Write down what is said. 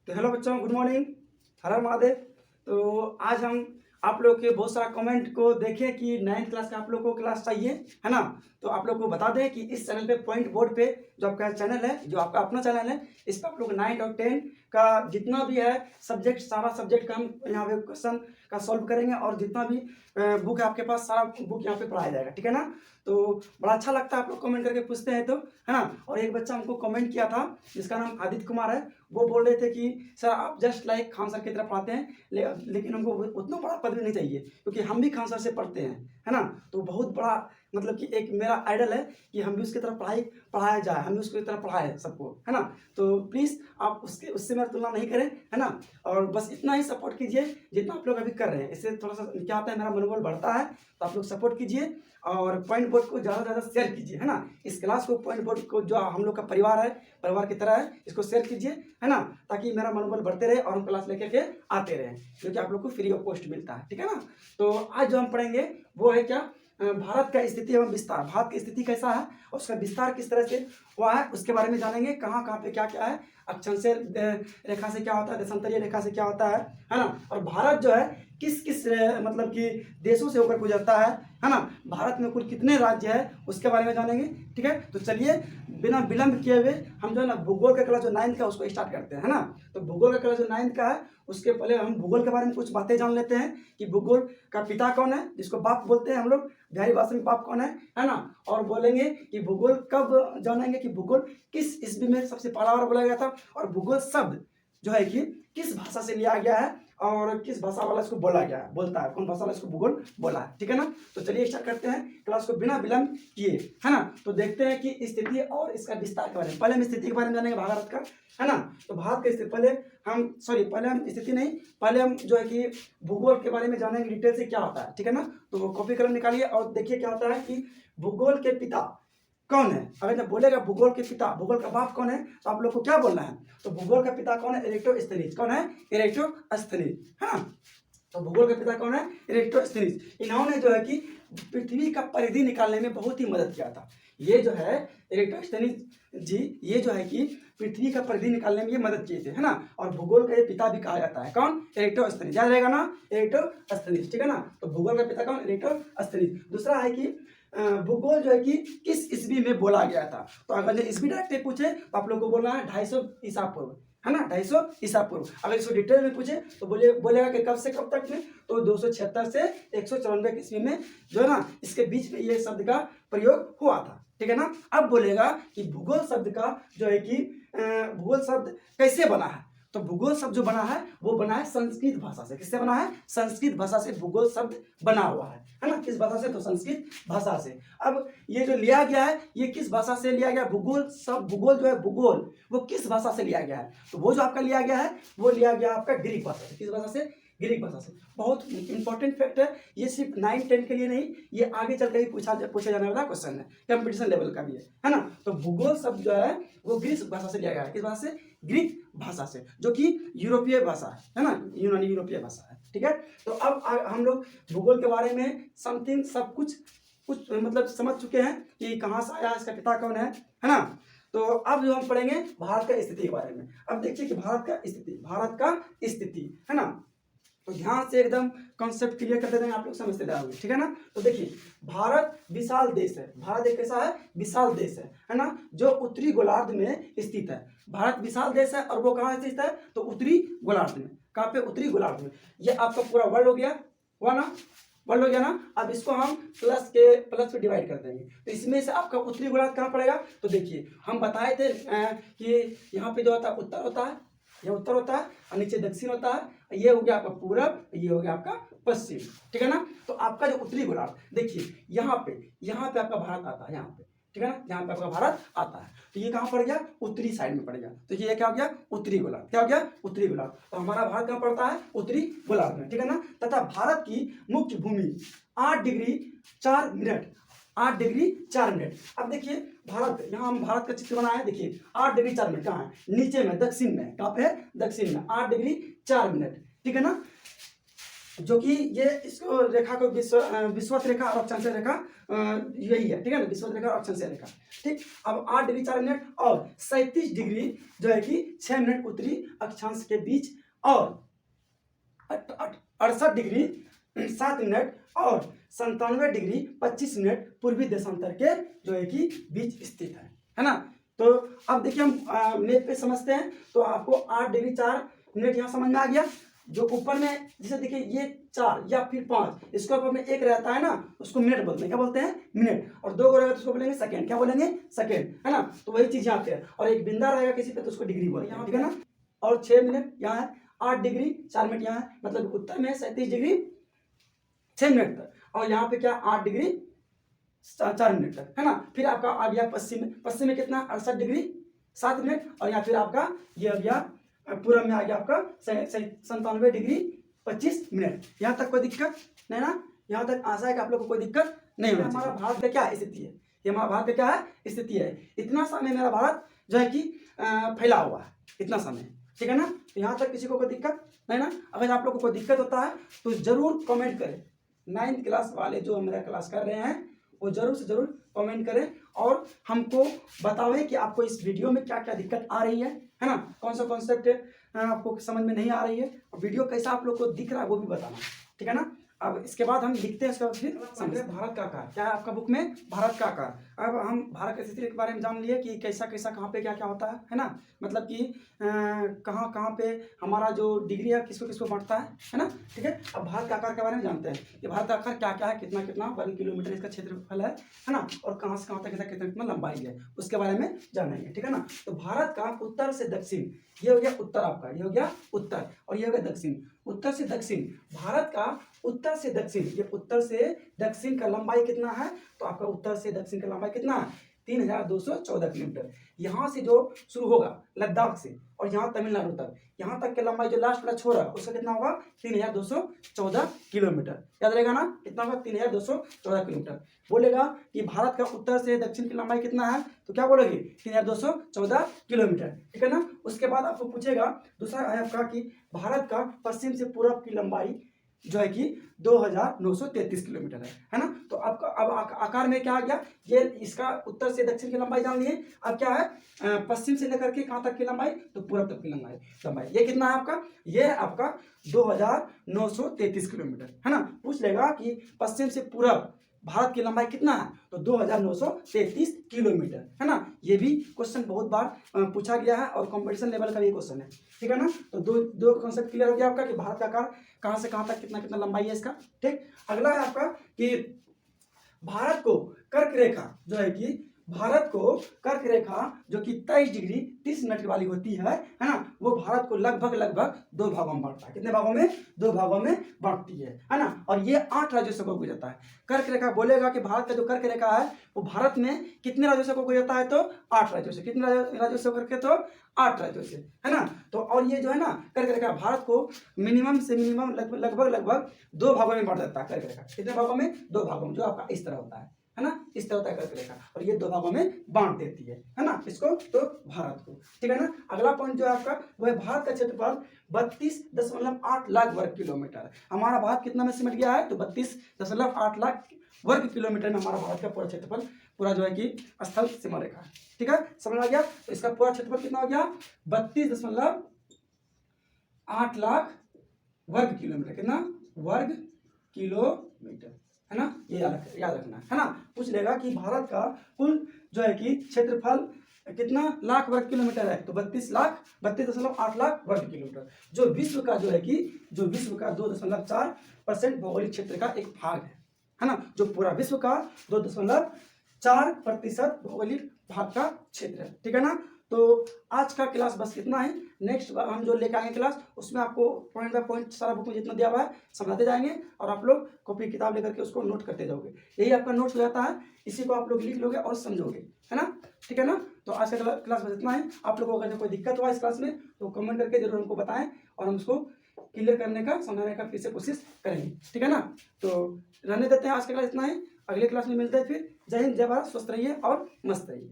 तो हेलो बच्चों, good morning, हर हर महादेव। तो आज हम आप लोग के बहुत सारा कमेंट को देखें कि 9th क्लास का आप लोग को क्लास चाहिए, है ना। तो आप लोग को बता दें कि इस चैनल पे पॉइंट बोर्ड पे जो आपका चैनल है, जो आपका अपना चैनल है, इस पर आप लोग 9 और 10 का जितना भी है सब्जेक्ट, सारा सब्जेक्ट का हम यहाँ पे क्वेश्चन का सॉल्व करेंगे और जितना भी बुक है आपके पास, सारा बुक यहाँ पे पढ़ाया जाएगा, ठीक है ना। तो बड़ा अच्छा लगता है आप लोग कमेंट करके पूछते हैं, तो है ना। और एक बच्चा हमको कमेंट किया था जिसका नाम आदित्य कुमार है, वो बोल रहे थे कि सर आप जस्ट लाइक खान सर की तरह पढ़ाते हैं, लेकिन हमको उतना बड़ा पद नहीं चाहिए क्योंकि हम भी खान सर से पढ़ते हैं, है ना। तो बहुत बड़ा मतलब कि एक मेरा आइडल है कि हम भी उसकी तरह पढ़ाया जाए, हम भी उसकी तरह पढ़ाए सबको, है ना। तो प्लीज़ आप उससे मेरा तुलना नहीं करें, है ना। और बस इतना ही सपोर्ट कीजिए जितना आप लोग अभी कर रहे हैं। इससे थोड़ा सा क्या होता है, मेरा मनोबल बढ़ता है। तो आप लोग सपोर्ट कीजिए और पॉइंट बोर्ड को ज़्यादा से ज़्यादा शेयर कीजिए, है ना। इस क्लास को, पॉइंट बोर्ड को, जो हम लोग का परिवार है, परिवार की तरह है, इसको शेयर कीजिए, है ना, ताकि मेरा मनोबल बढ़ते रहे और हम क्लास लेकर के आते रहें, क्योंकि आप लोग को फ्री ऑफ कॉस्ट मिलता है, ठीक है ना। तो आज जो हम पढ़ेंगे वो है क्या, भारत का स्थिति एवं विस्तार। भारत की स्थिति कैसा है और उसका विस्तार किस तरह से हुआ है, उसके बारे में जानेंगे। कहाँ कहाँ पे क्या क्या है, अक्षांशीय रेखा से क्या होता है, देशांतरीय रेखा से क्या होता है ना। और भारत जो है किस किस मतलब कि देशों से होकर गुजरता है ना। भारत में कुल कितने राज्य है उसके बारे में जानेंगे, ठीक है। तो चलिए बिना विलंब किए हुए हम जो है ना भूगोल का क्लास जो 9th का उसको स्टार्ट करते हैं, है ना। तो भूगोल का क्लास जो 9th का है उसके पहले हम भूगोल के बारे में कुछ बातें जान लेते हैं कि भूगोल का पिता कौन है, जिसको बाप बोलते हैं हम लोग, बिहारी भाषा में बाप कौन है ना। और बोलेंगे कि भूगोल कब, जानेंगे कि भूगोल किस ईस्वी में सबसे पहला बार बोला गया था, और भूगोल शब्द जो है कि किस भाषा से लिया गया है और किस भाषा वाला इसको बोला गया है, बोलता है, कौन भाषा वाला इसको भूगोल बोला है, ठीक है ना। तो चलिए स्टार्ट करते हैं क्लास को बिना विलंब किए, है ना। तो देखते हैं कि स्थिति और इसका विस्तार के बारे में। पहले हम स्थिति के बारे में जानेंगे भारत का, है ना। तो भारत की स्थिति पहले हम स्थिति नहीं, पहले हम जो है कि भूगोल के बारे में जानेंगे डिटेल से क्या होता है, ठीक है ना। तो कॉपी कलम निकालिए और देखिए क्या होता है कि भूगोल के पिता कौन है। अगर जब बोलेगा भूगोल के पिता, भूगोल का बाप कौन है, तो आप लोग को क्या बोलना है। तो भूगोल का पिता कौन है, इरेक्टोस्थनीज। कौन है, इरेक्टोस्थनीज, है ना। तो भूगोल का पिता कौन है, इरेक्टोस्थनीज। इन्होंने जो है कि पृथ्वी का परिधि निकालने में बहुत ही मदद किया था। ये जो है इरेक्टोस्थनीज जी, ये जो है कि पृथ्वी का परिधि निकालने में ये मदद किए थे, है ना। और भूगोल का ये पिता भी कहा जाता है, कौन, इरेक्टोस्थनीज। याद रहेगा ना, इरेक्टोस्थनीज, ठीक है ना। तो भूगोल का पिता कौन, इरेक्टोस्थनीज। दूसरा है कि भूगोल जो है कि किस ईस्वी में बोला गया था। तो अगर जो ईस्वी डायरेक्ट पूछे तो आप लोग को बोलना है 250 ईसा पूर्व, है ना, 250 ईसा पूर्व। अगर इसको डिटेल में पूछे तो बोलेगा कि कब से कब तक में, तो 276 से 194 ईस्वी में जो है ना, इसके बीच में ये शब्द का प्रयोग हुआ था, ठीक है ना। अब बोलेगा कि भूगोल शब्द का जो है कि भूगोल शब्द कैसे बना है। तो भूगोल शब्द जो बना है वो बना है संस्कृत भाषा से। किससे बना है, संस्कृत भाषा से भूगोल शब्द बना हुआ है ना। किस भाषा से, तो संस्कृत भाषा से। अब ये जो लिया गया है ये किस भाषा से लिया गया, भूगोल शब्द, भूगोल जो है, भूगोल वो किस भाषा से लिया गया है। तो वो जो आपका लिया गया है वो लिया गया आपका ग्रीक भाषा से। किस भाषा से, ग्रीक भाषा से। बहुत इंपॉर्टेंट फैक्ट है ये, सिर्फ 9-10 के लिए नहीं, ये आगे चल के ही पूछा जाने वाला क्वेश्चन है, कंपटीशन लेवल का भी है ना। तो भूगोल शब्द जो है वो ग्रीक भाषा से लिया गया है। किस भाषा से, ग्रीक भाषा से, जो कि यूरोपीय भाषा है ना, यूनानी यूरोपीय भाषा है, ठीक है। तो अब हम लोग भूगोल के बारे में समथिंग सब कुछ मतलब समझ चुके हैं कि कहाँ से आया, इसका पिता कौन है ना। तो अब जो हम पढ़ेंगे भारत का स्थिति के बारे में। अब देखिए कि भारत का स्थिति, है ना। तो ध्यान से एकदम कॉन्सेप्ट क्लियर कर देते हैं, आप लोग समझते जाओगे, ठीक है ना। तो देखिए भारत विशाल देश है। भारत एक कैसा है, विशाल देश है ना, जो उत्तरी गोलार्ध में स्थित है। भारत विशाल देश है और वो कहाँ स्थित है, तो उत्तरी गोलार्ध में। कहाँ पे, उत्तरी गोलार्ध में। ये आपका पूरा वर्ल्ड हो गया, हुआ ना, वर्ल्ड हो गया ना। अब इसको हम प्लस पे डिवाइड कर देंगे, तो इसमें से आपका उत्तरी गोलार्ध कहाँ पड़ेगा। तो देखिए हम बताए थे कि यहाँ पे जो होता है उत्तर होता है, यह उत्तर होता है और नीचे दक्षिण होता है। ये हो गया आपका पूरब, ये हो गया आपका पश्चिम, ठीक है ना। तो आपका जो उत्तरी गोलार्ध देखिए यहाँ पे आपका भारत आता है, यहाँ पे, ठीक है ना, यहाँ पे आपका भारत आता है। तो ये कहाँ पड़ गया, उत्तरी साइड में पड़ गया। तो ये क्या हो गया, उत्तरी गोलार्ध। क्या हो गया, उत्तरी गोलार्ध। तो हमारा भारत कहाँ पड़ता है, उत्तरी गोलार्ध में, ठीक है ना। तथा भारत की मुख्य भूमि 8 डिग्री 4 मिनट, 8 डिग्री 4 मिनट। अब देखिए भारत, यहाँ हम भारत का चित्र बनाया है, देखिए 8 डिग्री 4 मिनट कहाँ है, नीचे में, दक्षिण में। कहाँ पे है, दक्षिण में, 8 डिग्री 4 मिनट, ठीक है ना। जो कि ये इसको रेखा को विषुवत रेखा और अक्षांश रेखा यही है, ठीक है ना, विषुवत रेखा और अक्षांश रेखा। ठीक, अब 8 डिग्री 4 मिनट और 37 डिग्री जो है कि 6 मिनट उत्तरी अक्षांश के बीच और 68 डिग्री 7 मिनट और 97 डिग्री 25 मिनट पूर्वी देशांतर के जो है कि बीच स्थित है ना। तो अब देखिए हम मैप पे समझते हैं। तो आपको 8 डिग्री 4 मिनट यहाँ समझ में आ गया। जो ऊपर में जैसे देखिए ये 4 या फिर 5, इसके ऊपर में एक रहता है ना, उसको मिनट बोलते हैं। क्या बोलते हैं? मिनट। और 2 रहेगा तो उसको बोलेंगे सेकंड। क्या बोलेंगे? सेकंड, है ना। तो वही चीज यहाँ पे है। और एक बिंदा रहेगा किसी पे तो उसको डिग्री बोलते हैं, ठीक है ना। और 6 मिनट यहाँ है, 8 डिग्री 4 मिनट यहाँ है, मतलब उत्तर में 37 डिग्री 6 मिनट तक, और यहाँ पे क्या 8 डिग्री 4 मिनट तक, है ना। फिर आपका आ गया पश्चिम में। पश्चिम में कितना? 68 डिग्री 7 मिनट, और यहाँ फिर आपका ये आ गया पूरब में आ गया आपका 97 डिग्री 25 मिनट। यहाँ तक कोई दिक्कत नहीं ना। यहाँ तक आशा है कि आप लोग को कोई दिक्कत नहीं होगी। हमारा भारत का क्या स्थिति है, ये हमारा भारत का क्या है स्थिति है। इतना समय मेरा भारत जो है कि फैला हुआ है, इतना समय, ठीक है ना। तो यहाँ तक किसी को कोई दिक्कत नहीं ना। अगर आप लोग को कोई दिक्कत होता है तो जरूर कमेंट करें। 9th क्लास वाले जो मेरा क्लास कर रहे हैं वो जरूर से जरूर कमेंट करें और हमको बतावें कि आपको इस वीडियो में क्या क्या दिक्कत आ रही है ना। कौन सा कॉन्सेप्ट आपको समझ में नहीं आ रही है, और वीडियो कैसा आप लोग को दिख रहा है वो भी बताना, ठीक है ना। अब इसके बाद हम लिखते हैं, उसके बाद फिर समझे भारत का आकार क्या है आपका बुक में, भारत का आकार। अब हम भारत की स्थिति के बारे में जान लिए कि कैसा कैसा कहाँ पे क्या क्या होता है ना। मतलब कि कहाँ कहाँ पे हमारा जो डिग्री है किसको किसको बांटता है ना, ठीक है। अब भारत का आकार के बारे में जानते हैं कि भारत का आकार क्या क्या है, कितना कितना वर्ग किलोमीटर इसका क्षेत्रफल है ना, और कहाँ से कहाँ तक इसका कितना कितना लंबाई है, उसके बारे में जानेंगे, ठीक है ना। तो भारत का उत्तर से दक्षिण, ये हो गया उत्तर आपका, ये हो गया उत्तर, और ये हो गया दक्षिण। उत्तर से दक्षिण, भारत का उत्तर से दक्षिण, ये उत्तर से दक्षिण का लंबाई कितना है, तो आपका उत्तर से दक्षिण का लंबाई कितना है? 3214 किलोमीटर। यहाँ से जो शुरू होगा लद्दाख से और यहाँ तमिलनाडु तक, यहाँ तक के लंबाई जो लास्ट वाला छोर है उसका कितना होगा? 3214 किलोमीटर। याद रहेगा ना, कितना होगा? 3214 किलोमीटर। बोलेगा कि भारत का उत्तर से दक्षिण की लंबाई कितना है, तो क्या बोलोगे? 3214 किलोमीटर, ठीक है ना। उसके बाद आपको पूछेगा दूसरा है आपका कि भारत का पश्चिम से पूर्व की लंबाई जो है कि 2933 किलोमीटर है ना। तो आपका अब आकार में क्या आ गया, ये इसका उत्तर से दक्षिण की लंबाई जान लिए। अब क्या है पश्चिम से लेकर के कहाँ तक की लंबाई, तो पूर्व तक की लंबाई ये कितना है आपका? ये है आपका 2933 किलोमीटर, है ना। पूछ लेगा कि पश्चिम से पूर्व भारत की लंबाई कितना है, तो 2933 किलोमीटर, है ना। ये भी क्वेश्चन बहुत बार पूछा गया है और कंपटीशन लेवल का भी क्वेश्चन है, ठीक है ना। तो दो कॉन्सेप्ट क्लियर हो गया आपका कि भारत का आकार कहाँ से कहाँ तक कितना कितना लंबाई है इसका, ठीक। अगला है आपका कि भारत को कर्क रेखा जो है कि भारत को कर्क रेखा जो कि 23 डिग्री 30 मिनट वाली होती है ना, वो भारत को लगभग 2 भागों में बांटता है। कितने भागों में? 2 भागों में बांटती है ना। और ये 8 राज्यों से गुजरता है। कर्क रेखा बोलेगा कि भारत का जो कर्क रेखा है वो भारत में कितने राज्यों से गुजरता है, तो 8 राज्यों से। कितने राज्यों से करके, तो 8 राज्यों से, है ना। तो और ये जो है ना कर्क रेखा भारत को मिनिमम से मिनिमम लगभग 2 भागों में बांट देता है। कर्क रेखा कितने भागों में? 2 भागों में, जो आपका इस तरह होता है ना, इस तरह होता है कर्क रेखा, और ये 2 भागों में बांट देती है ना इसको, तो भारत को, ठीक है ना। अगला पॉइंट जो है आपका वो है भारत का क्षेत्रफल 32.8 लाख वर्ग किलोमीटर। हमारा भारत कितना में सिमट गया है, तो 32.8 लाख वर्ग किलोमीटर में हमारा भारत का पूरा क्षेत्रफल पूरा जो है कि स्थल सीमा रेखा है, ठीक है, समझ आ गया। तो इसका पूरा क्षेत्रफल कितना हो गया? 32.8 लाख वर्ग किलोमीटर। कितना? वर्ग किलोमीटर, है ना। ये याद रखना है ना। पूछ लेगा कि भारत का कुल जो है कि क्षेत्रफल कितना लाख वर्ग किलोमीटर है, तो 32.8 लाख वर्ग किलोमीटर, जो विश्व का जो है कि जो विश्व का 2.4% भौगोलिक क्षेत्र का एक भाग है ना। जो पूरा विश्व का 2.4% भौगोलिक भाग का क्षेत्र है, ठीक है ना। तो आज का क्लास बस इतना है। नेक्स्ट हम जो लेकर आएंगे क्लास, उसमें आपको पॉइंट बाय पॉइंट सारा बुक में जितना दिया हुआ है समझाते जाएंगे, और आप लोग कॉपी किताब लेकर के उसको नोट करते जाओगे। यही आपका नोट्स हो जाता है, इसी को आप लोग लिख लोगे और समझोगे, है ना, ठीक है ना। तो आज का क्लास बस इतना है। आप लोगों को अगर कोई दिक्कत हुआ इस क्लास में तो कमेंट करके जरूर हमको बताएं, और हम उसको क्लियर करने का, समझाने का फिर से कोशिश करेंगे, ठीक है ना। तो रहने देते हैं, आज का क्लास इतना है। अगले क्लास में मिलते हैं फिर। जय हिंद, जय भारत, स्वस्थ रहिए और मस्त रहिए।